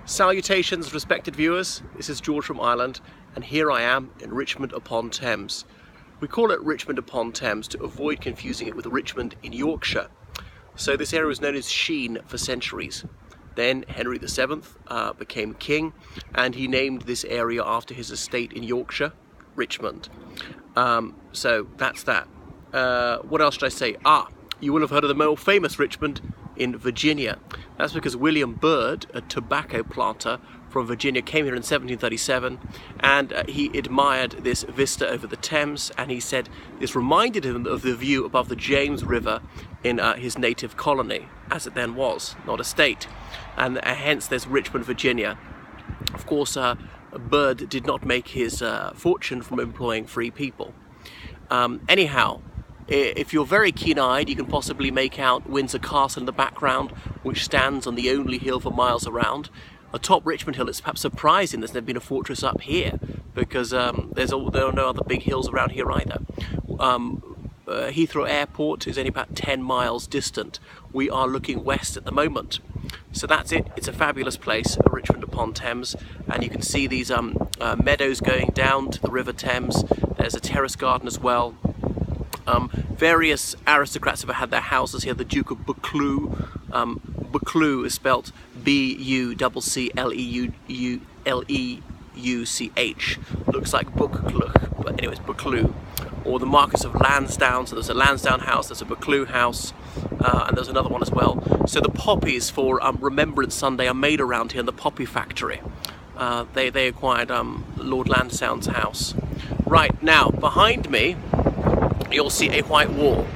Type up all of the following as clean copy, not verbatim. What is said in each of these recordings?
Salutations, respected viewers. This is George from Ireland, and here I am in Richmond upon Thames. We call it Richmond upon Thames to avoid confusing it with Richmond in Yorkshire. So this area was known as Sheen for centuries. Then Henry VII became king, and he named this area after his estate in Yorkshire, Richmond. So that's that. What else should I say? You will have heard of the more famous Richmond in Virginia. That's because William Byrd, a tobacco planter from Virginia, came here in 1737, and he admired this vista over the Thames, and he said this reminded him of the view above the James River in his native colony, as it then was, not a state, and hence there's Richmond, Virginia. Of course, Byrd did not make his fortune from employing free people. Anyhow, if you're very keen-eyed, you can possibly make out Windsor Castle in the background, which stands on the only hill for miles around. Atop Richmond Hill, it's perhaps surprising there's never been a fortress up here, because there are no other big hills around here either. Heathrow Airport is only about 10 miles distant. We are looking west at the moment. So that's it. It's a fabulous place, Richmond upon Thames, and you can see these meadows going down to the River Thames. There's a terrace garden as well. Various aristocrats have had their houses here. The Duke of Buccleuch. Buccleuch is spelt B-U-C-C-L-E-U-C-H. Looks like Buccleuch, but anyways, Buccleuch. Or the Marquis of Lansdowne. So there's a Lansdowne house, there's a Buccleuch house, and there's another one as well. So the poppies for Remembrance Sunday are made around here in the poppy factory. They acquired Lord Lansdowne's house. Right, now behind me you'll see a white wall,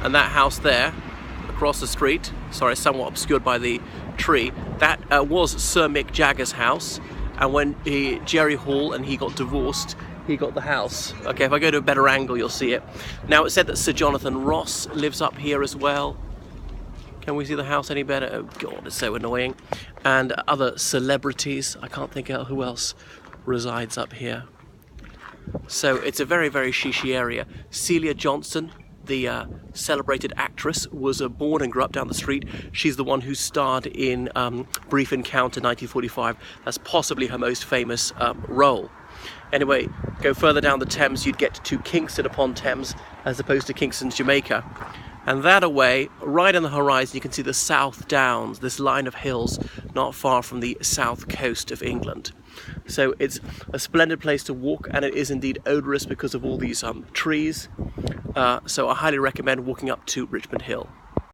and that house there across the street, sorry, somewhat obscured by the tree, that was Sir Mick Jagger's house, and when Jerry Hall and he got divorced, he got the house. Okay, if I go to a better angle you'll see it. Now it's said that Sir Jonathan Ross lives up here as well. Can we see the house any better? Oh god, it's so annoying. And other celebrities, I can't think of who else resides up here. So it's a very, very shishy area. Celia Johnson, the celebrated actress, was born and grew up down the street. She's the one who starred in Brief Encounter 1945. That's possibly her most famous role. Anyway, go further down the Thames, you'd get to Kingston upon Thames, as opposed to Kingston, Jamaica. And that away, right on the horizon, you can see the South Downs, this line of hills not far from the south coast of England. So it's a splendid place to walk, and it is indeed odorous because of all these trees. So I highly recommend walking up to Richmond Hill.